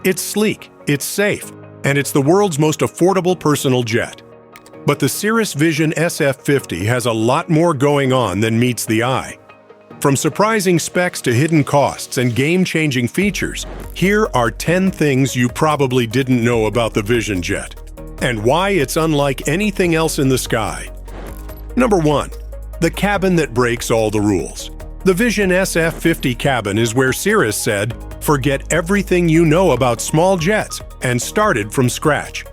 It's sleek, it's safe, and it's the world's most affordable personal jet. But the Cirrus Vision SF 50 has a lot more going on than meets the eye. From surprising specs to hidden costs and game-changing features, here are 10 things you probably didn't know about the Vision jet, and why it's unlike anything else in the sky. Number 1. The cabin that breaks all the rules. The Vision SF 50 cabin is where Cirrus said, "Forget everything you know about small jets," and started from scratch.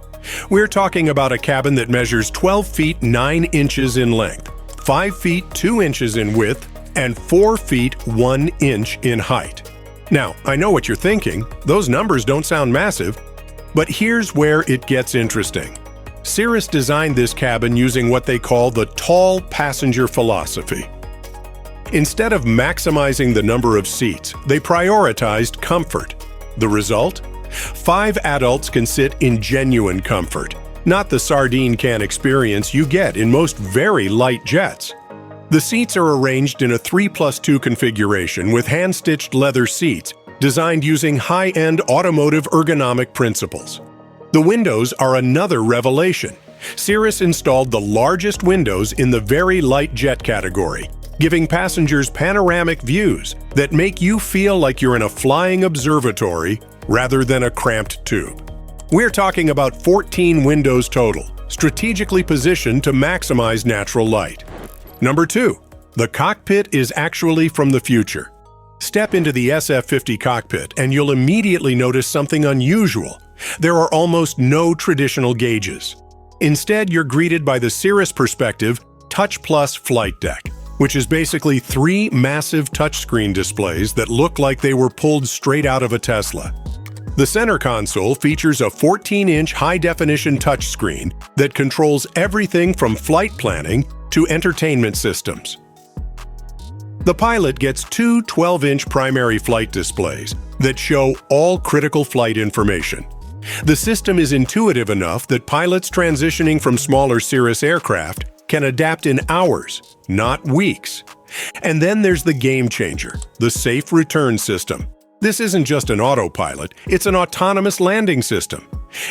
We're talking about a cabin that measures 12 feet 9 inches in length, 5 feet 2 inches in width, and 4 feet 1 inch in height. Now, I know what you're thinking, those numbers don't sound massive, but here's where it gets interesting. Cirrus designed this cabin using what they call the tall passenger philosophy. Instead of maximizing the number of seats, they prioritized comfort. The result? 5 adults can sit in genuine comfort, not the sardine can experience you get in most very light jets. The seats are arranged in a 3+2 configuration with hand-stitched leather seats designed using high-end automotive ergonomic principles. The windows are another revelation. Cirrus installed the largest windows in the very light jet category, giving passengers panoramic views that make you feel like you're in a flying observatory rather than a cramped tube. We're talking about 14 windows total, strategically positioned to maximize natural light. Number 2. The cockpit is actually from the future. Step into the SF 50 cockpit and you'll immediately notice something unusual. There are almost no traditional gauges. Instead, you're greeted by the Cirrus Perspective Touch Plus flight deck, which is basically 3 massive touchscreen displays that look like they were pulled straight out of a Tesla. The center console features a 14-inch high-definition touchscreen that controls everything from flight planning to entertainment systems. The pilot gets 2 12-inch primary flight displays that show all critical flight information. The system is intuitive enough that pilots transitioning from smaller Cirrus aircraft can adapt in hours, not weeks. And then there's the game changer, the safe return system. This isn't just an autopilot, it's an autonomous landing system.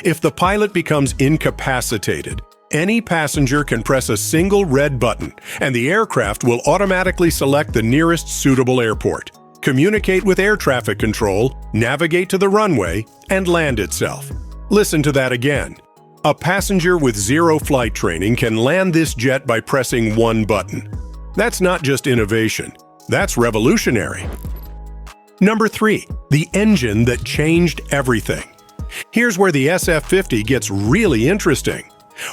If the pilot becomes incapacitated, any passenger can press a single red button, and the aircraft will automatically select the nearest suitable airport, communicate with air traffic control, navigate to the runway, and land itself. Listen to that again. A passenger with zero flight training can land this jet by pressing one button. That's not just innovation, that's revolutionary. Number 3. The engine that changed everything. Here's where the SF 50 gets really interesting.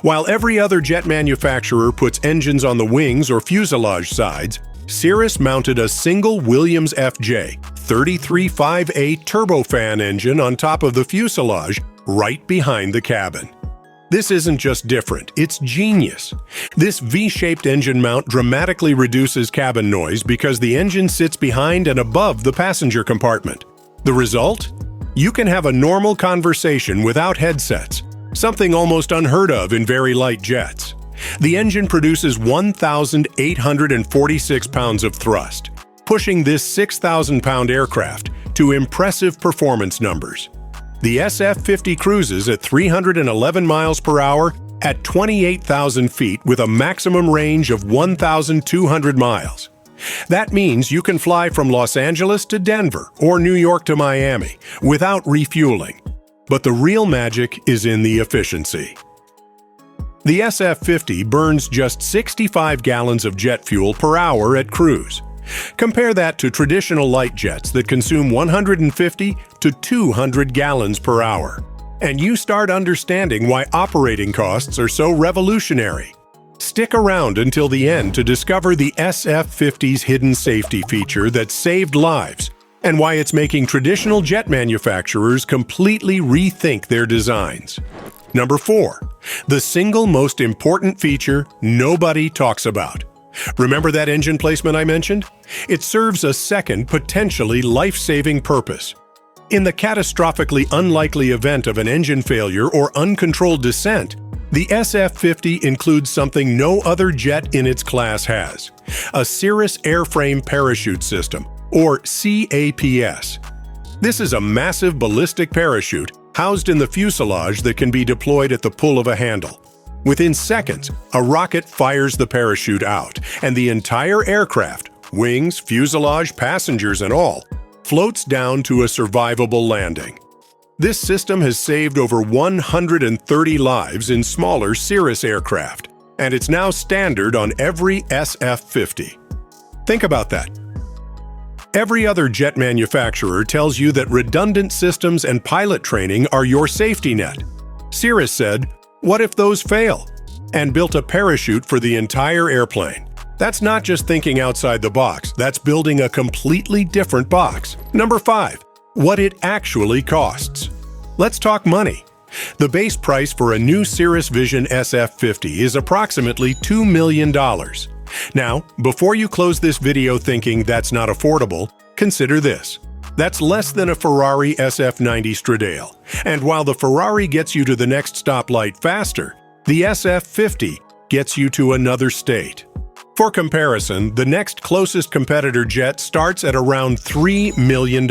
While every other jet manufacturer puts engines on the wings or fuselage sides, Cirrus mounted a single Williams FJ 33.5A turbofan engine on top of the fuselage right behind the cabin. This isn't just different, it's genius. This V-shaped engine mount dramatically reduces cabin noise because the engine sits behind and above the passenger compartment. The result? You can have a normal conversation without headsets, something almost unheard of in very light jets. The engine produces 1,846 pounds of thrust, pushing this 6,000-pound aircraft to impressive performance numbers. The SF 50 cruises at 311 miles per hour at 28,000 feet with a maximum range of 1,200 miles. That means you can fly from Los Angeles to Denver or New York to Miami without refueling. But the real magic is in the efficiency. The SF 50 burns just 65 gallons of jet fuel per hour at cruise. Compare that to traditional light jets that consume 150 to 200 gallons per hour. And you start understanding why operating costs are so revolutionary. Stick around until the end to discover the SF 50's hidden safety feature that saved lives and why it's making traditional jet manufacturers completely rethink their designs. Number 4. The single most important feature nobody talks about. Remember that engine placement I mentioned? It serves a second, potentially life-saving purpose. In the catastrophically unlikely event of an engine failure or uncontrolled descent, the SF 50 includes something no other jet in its class has: a Cirrus Airframe Parachute System, or CAPS. This is a massive ballistic parachute housed in the fuselage that can be deployed at the pull of a handle. Within seconds, a rocket fires the parachute out, and the entire aircraft, wings, fuselage, passengers, and all, floats down to a survivable landing. This system has saved over 130 lives in smaller Cirrus aircraft, and it's now standard on every SF50. Think about that. Every other jet manufacturer tells you that redundant systems and pilot training are your safety net. Cirrus said, "What if those fail?" and built a parachute for the entire airplane. That's not just thinking outside the box, that's building a completely different box. Number 5. What it actually costs. Let's talk money. The base price for a new Cirrus Vision SF50 is approximately $2 million. Now, before you close this video thinking that's not affordable, consider this. That's less than a Ferrari SF90 Stradale. And while the Ferrari gets you to the next stoplight faster, the SF50 gets you to another state. For comparison, the next closest competitor jet starts at around $3 million,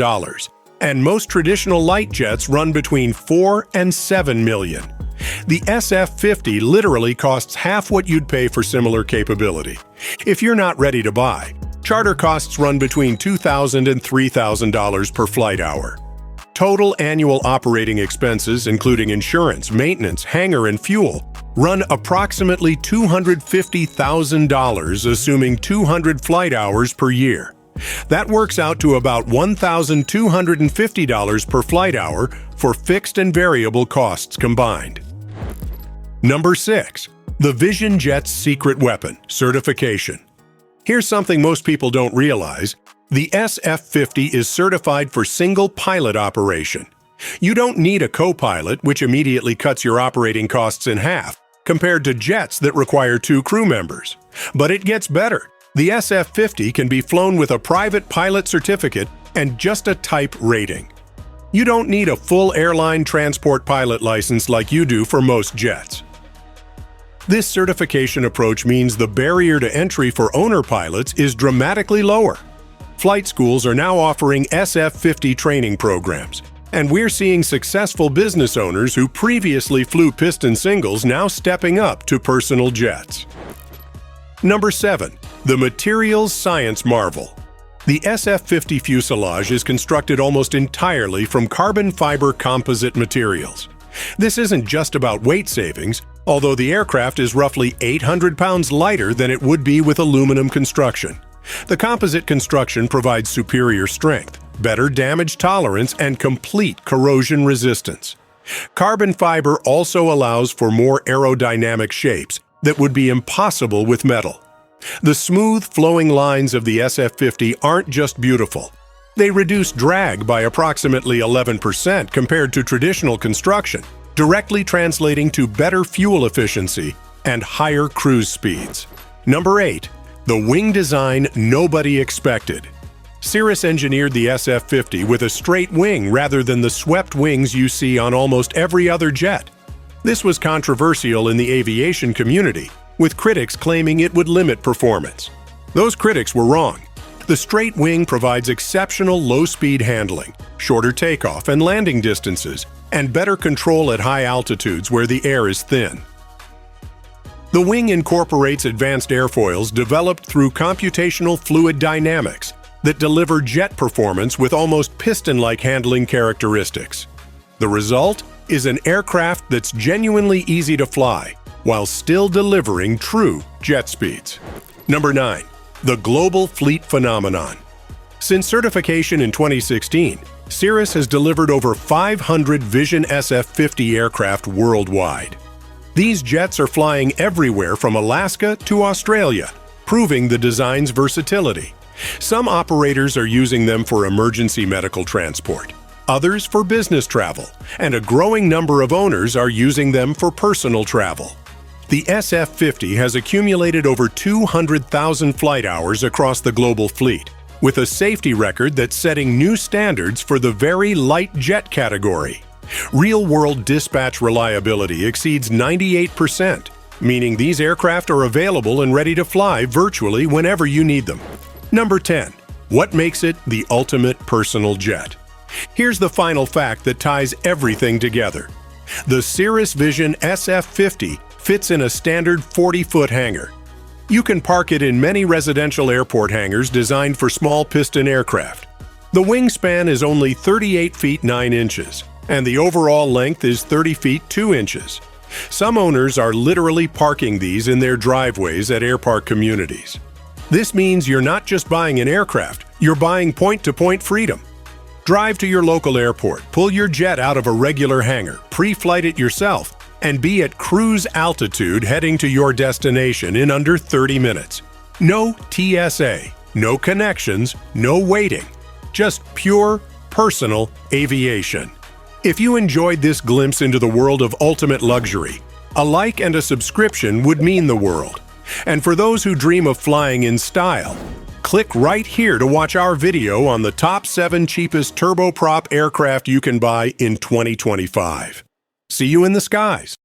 and most traditional light jets run between $4 and $7 million. The SF50 literally costs half what you'd pay for similar capability. If you're not ready to buy, charter costs run between $2,000 and $3,000 per flight hour. Total annual operating expenses, including insurance, maintenance, hangar, and fuel, run approximately $250,000, assuming 200 flight hours per year. That works out to about $1,250 per flight hour for fixed and variable costs combined. Number 6. The Vision Jet's secret weapon, certification. Here's something most people don't realize. The SF50 is certified for single pilot operation. You don't need a co-pilot, which immediately cuts your operating costs in half, compared to jets that require 2 crew members. But it gets better. The SF50 can be flown with a private pilot certificate and just a type rating. You don't need a full airline transport pilot license like you do for most jets. This certification approach means the barrier to entry for owner pilots is dramatically lower. Flight schools are now offering SF50 training programs, and we're seeing successful business owners who previously flew piston singles now stepping up to personal jets. Number 7. The materials science marvel. The SF50 fuselage is constructed almost entirely from carbon fiber composite materials. This isn't just about weight savings, although the aircraft is roughly 800 pounds lighter than it would be with aluminum construction. The composite construction provides superior strength, better damage tolerance, and complete corrosion resistance. Carbon fiber also allows for more aerodynamic shapes that would be impossible with metal. The smooth, flowing lines of the SF50 aren't just beautiful. They reduce drag by approximately 11% compared to traditional construction, directly translating to better fuel efficiency and higher cruise speeds. Number 8. The wing design nobody expected. Cirrus engineered the SF50 with a straight wing rather than the swept wings you see on almost every other jet. This was controversial in the aviation community, with critics claiming it would limit performance. Those critics were wrong. The straight wing provides exceptional low-speed handling, shorter takeoff and landing distances, and better control at high altitudes where the air is thin. The wing incorporates advanced airfoils developed through computational fluid dynamics that deliver jet performance with almost piston-like handling characteristics. The result is an aircraft that's genuinely easy to fly, while still delivering true jet speeds. Number 9. The global fleet phenomenon. Since certification in 2016, Cirrus has delivered over 500 Vision SF50 aircraft worldwide. These jets are flying everywhere from Alaska to Australia, proving the design's versatility. Some operators are using them for emergency medical transport, others for business travel, and a growing number of owners are using them for personal travel. The SF50 has accumulated over 200,000 flight hours across the global fleet, with a safety record that's setting new standards for the very light jet category. Real-world dispatch reliability exceeds 98%, meaning these aircraft are available and ready to fly virtually whenever you need them. Number 10. What makes it the ultimate personal jet? Here's the final fact that ties everything together. The Cirrus Vision SF 50 fits in a standard 40-foot hangar. You can park it in many residential airport hangars designed for small piston aircraft. The wingspan is only 38 feet 9 inches, and the overall length is 30 feet 2 inches. Some owners are literally parking these in their driveways at airpark communities. This means you're not just buying an aircraft, you're buying point-to-point freedom. Drive to your local airport, pull your jet out of a regular hangar, pre-flight it yourself, and be at cruise altitude heading to your destination in under 30 minutes. No TSA, no connections, no waiting. Just pure, personal aviation. If you enjoyed this glimpse into the world of ultimate luxury, a like and a subscription would mean the world. And for those who dream of flying in style, click right here to watch our video on the top 7 cheapest turboprop aircraft you can buy in 2025. See you in the skies.